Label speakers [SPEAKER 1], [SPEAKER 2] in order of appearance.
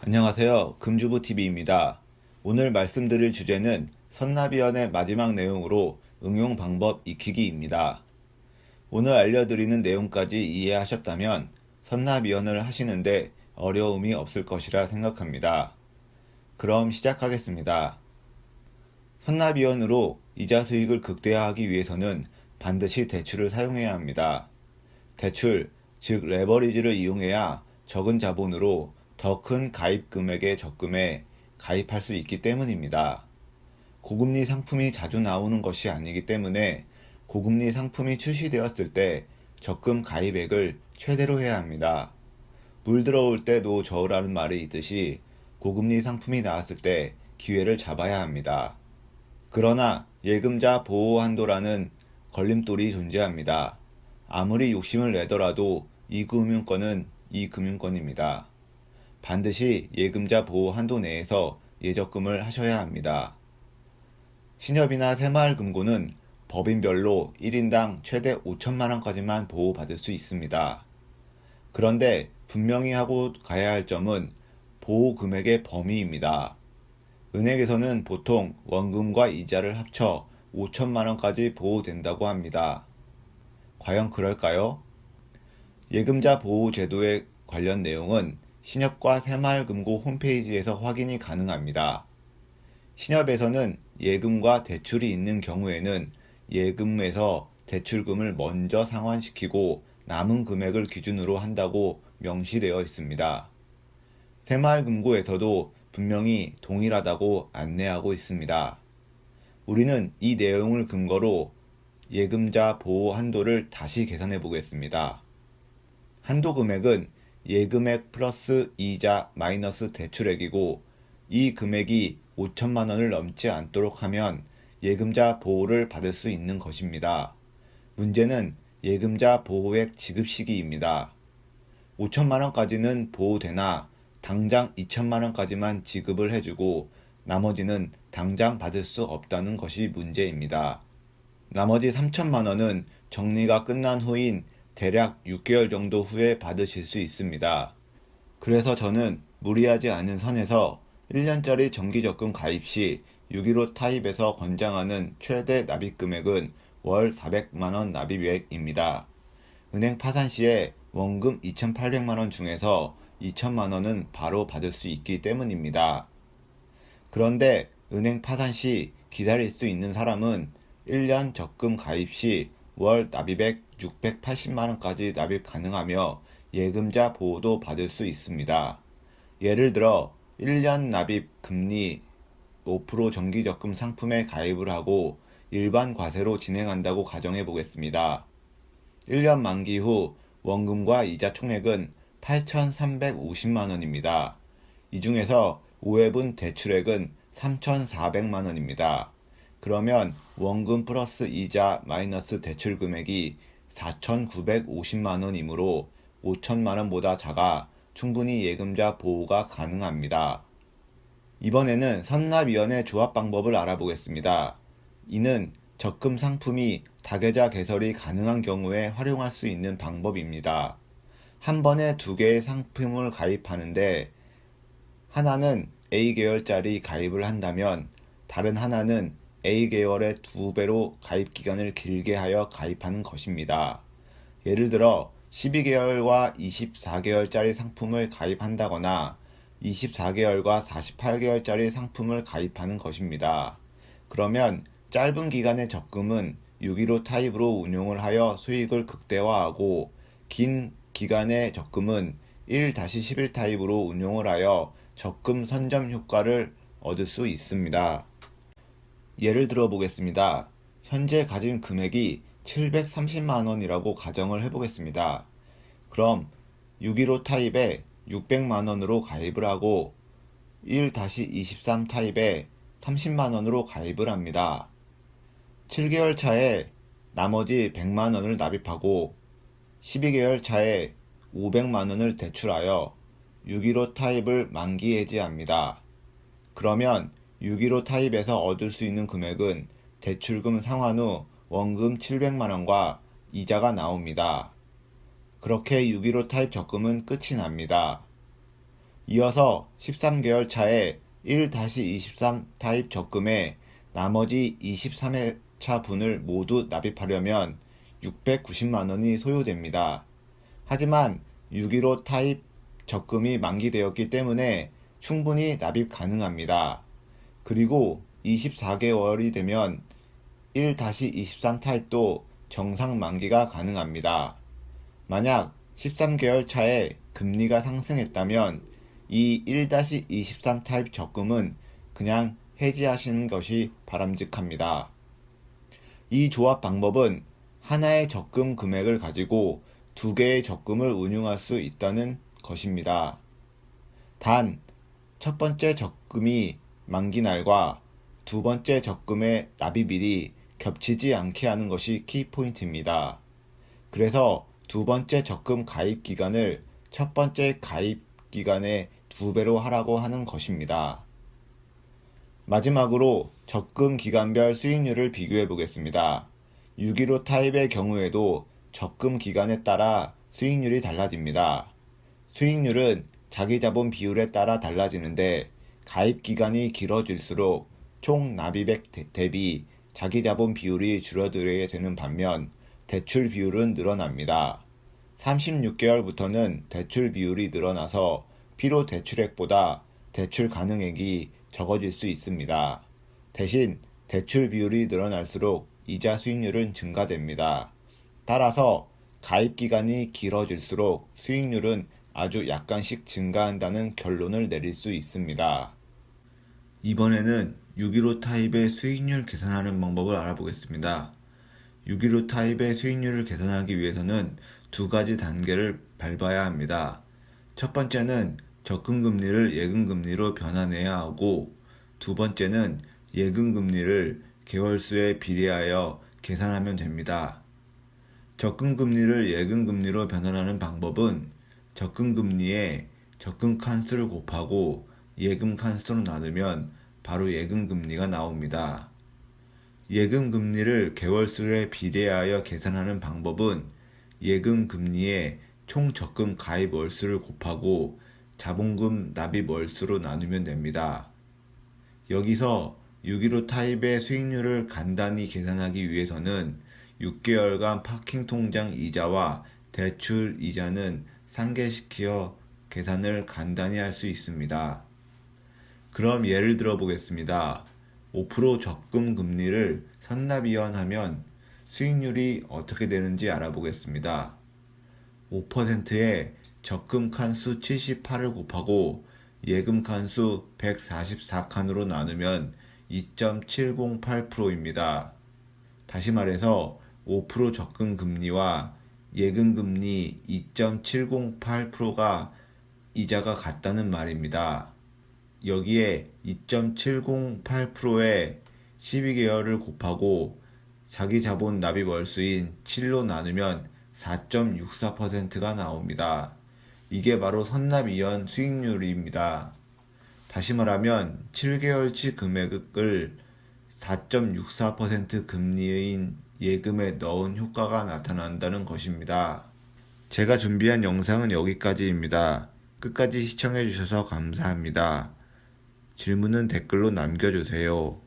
[SPEAKER 1] 안녕하세요. 금주부TV입니다. 오늘 말씀드릴 주제는 선납위원의 마지막 내용으로 응용 방법 익히기입니다. 오늘 알려드리는 내용까지 이해하셨다면 선납위원을 하시는데 어려움이 없을 것이라 생각합니다. 그럼 시작하겠습니다. 선납위원으로 이자 수익을 극대화하기 위해서는 반드시 대출을 사용해야 합니다. 대출, 즉 레버리지를 이용해야 적은 자본으로 더 큰 가입 금액에 적금에 가입할 수 있기 때문입니다. 고금리 상품이 자주 나오는 것이 아니기 때문에 고금리 상품이 출시되었을 때 적금 가입액을 최대로 해야 합니다. 물 들어올 때 노 저으라는 말이 있듯이 고금리 상품이 나왔을 때 기회를 잡아야 합니다. 그러나 예금자 보호 한도라는 걸림돌이 존재합니다. 아무리 욕심을 내더라도 이 금융권은 이 금융권입니다. 반드시 예금자 보호 한도 내에서 예적금을 하셔야 합니다. 신협이나 새마을금고는 법인별로 1인당 최대 5천만 원까지만 보호받을 수 있습니다. 그런데 분명히 하고 가야 할 점은 보호 금액의 범위입니다. 은행에서는 보통 원금과 이자를 합쳐 5천만 원까지 보호된다고 합니다. 과연 그럴까요? 예금자 보호 제도에 관련 내용은 신협과 새마을금고 홈페이지에서 확인이 가능합니다. 신협에서는 예금과 대출이 있는 경우에는 예금에서 대출금을 먼저 상환시키고 남은 금액을 기준으로 한다고 명시되어 있습니다. 새마을금고에서도 분명히 동일하다고 안내하고 있습니다. 우리는 이 내용을 근거로 예금자 보호 한도를 다시 계산해 보겠습니다. 한도 금액은 예금액 플러스 이자 마이너스 대출액이고 이 금액이 5천만 원을 넘지 않도록 하면 예금자 보호를 받을 수 있는 것입니다. 문제는 예금자 보호액 지급 시기입니다. 5천만 원까지는 보호되나 당장 2천만 원까지만 지급을 해주고 나머지는 당장 받을 수 없다는 것이 문제입니다. 나머지 3천만 원은 정리가 끝난 후인 대략 6개월 정도 후에 받으실 수 있습니다. 그래서 저는 무리하지 않은 선에서 1년짜리 정기적금 가입 시 6.15 타입에서 권장하는 최대 납입 금액은 월 400만 원 납입액입니다. 은행 파산 시에 원금 2,800만 원 중에서 2천만 원은 바로 받을 수 있기 때문입니다. 그런데 은행 파산 시 기다릴 수 있는 사람은 1년 적금 가입 시 월 납입액 680만 원까지 납입 가능하며 예금자 보호도 받을 수 있습니다. 예를 들어 1년 납입 금리 5% 정기적금 상품에 가입을 하고 일반 과세로 진행한다고 가정해 보겠습니다. 1년 만기 후 원금과 이자 총액은 8,350만 원입니다. 이 중에서 5회분 대출액은 3,400만 원입니다. 그러면 원금 플러스 이자 마이너스 대출 금액이 4,950만 원이므로 5천만 원보다 작아 충분히 예금자 보호가 가능합니다. 이번에는 선납위원회 조합 방법을 알아보겠습니다. 이는 적금 상품이 다계좌 개설이 가능한 경우에 활용할 수 있는 방법입니다. 한 번에 두 개의 상품을 가입하는데 하나는 A계열짜리 가입을 한다면 다른 하나는 A계열의 2배로 가입 기간을 길게 하여 가입하는 것입니다. 예를 들어 12개월과 24개월짜리 상품을 가입한다거나 24개월과 48개월짜리 상품을 가입하는 것입니다. 그러면 짧은 기간의 적금은 6.15 타입으로 운용을 하여 수익을 극대화하고 긴 기간의 적금은 1-11 타입으로 운용을 하여 적금 선점 효과를 얻을 수 있습니다. 예를 들어 보겠습니다. 현재 가진 금액이 730만 원이라고 가정을 해보겠습니다. 그럼 6.15 타입에 600만 원으로 가입을 하고 1-23 타입에 30만 원으로 가입을 합니다. 7개월 차에 나머지 100만 원을 납입하고 12개월 차에 500만 원을 대출하여 6.15 타입을 만기 해지합니다. 그러면 6.15 타입에서 얻을 수 있는 금액은 대출금 상환 후 원금 700만 원과 이자가 나옵니다. 그렇게 6.15 타입 적금은 끝이 납니다. 이어서 13개월 차에 1-23 타입 적금에 나머지 23회차 분을 모두 납입하려면 690만 원이 소요됩니다. 하지만 615 타입 적금이 만기되었기 때문에 충분히 납입 가능합니다. 그리고 24개월이 되면 1-23 타입도 정상 만기가 가능합니다. 만약 13개월 차에 금리가 상승했다면 이 1-23 타입 적금은 그냥 해지하시는 것이 바람직합니다. 이 조합 방법은 하나의 적금 금액을 가지고 두 개의 적금을 운용할 수 있다는 것입니다. 단, 첫 번째 적금이 만기날과 두 번째 적금의 납입일이 겹치지 않게 하는 것이 키포인트입니다. 그래서 두 번째 적금 가입 기간을 첫 번째 가입 기간의 2배로 하라고 하는 것입니다. 마지막으로 적금 기간별 수익률을 비교해 보겠습니다. 615 타입의 경우에도 적금 기간에 따라 수익률이 달라집니다. 수익률은 자기 자본 비율에 따라 달라지는데 가입 기간이 길어질수록 총 납입액 대비 자기 자본 비율이 줄어들게 되는 반면 대출 비율은 늘어납니다. 36개월부터는 대출 비율이 늘어나서 필요 대출액보다 대출 가능액이 적어질 수 있습니다. 대신 대출 비율이 늘어날수록 이자 수익률은 증가됩니다. 따라서 가입 기간이 길어질수록 수익률은 아주 약간씩 증가한다는 결론을 내릴 수 있습니다. 이번에는 615 타입의 수익률 계산하는 방법을 알아보겠습니다. 615 타입의 수익률을 계산하기 위해서는 두 가지 단계를 밟아야 합니다. 첫 번째는 적금금리를 예금금리로 변환해야 하고, 두 번째는 예금금리를 개월수에 비례하여 계산하면 됩니다. 적금금리를 예금금리로 변환하는 방법은 적금금리에 적금 칸수를 곱하고 예금 칸수로 나누면 바로 예금금리가 나옵니다. 예금금리를 개월수에 비례하여 계산하는 방법은 예금금리에 총 적금 가입 월수를 곱하고 자본금 납입 월수로 나누면 됩니다. 여기서 615 타입의 수익률을 간단히 계산하기 위해서는 6개월간 파킹 통장 이자와 대출 이자는 상계시켜 계산을 간단히 할 수 있습니다. 그럼 예를 들어 보겠습니다. 5% 적금 금리를 선납이완하면 수익률이 어떻게 되는지 알아보겠습니다. 5%에 적금 칸수 78을 곱하고 예금 칸수 144칸으로 나누면 2.708%입니다. 다시 말해서 5% 적금 금리와 예금 금리 2.708%가 이자가 같다는 말입니다. 여기에 2.708%에 12개월을 곱하고 자기 자본 납입 월수인 7로 나누면 4.64%가 나옵니다. 이게 바로 선납이연 수익률입니다. 다시 말하면 7개월치 금액을 4.64% 금리인 예금에 넣은 효과가 나타난다는 것입니다. 제가 준비한 영상은 여기까지입니다. 끝까지 시청해주셔서 감사합니다. 질문은 댓글로 남겨주세요.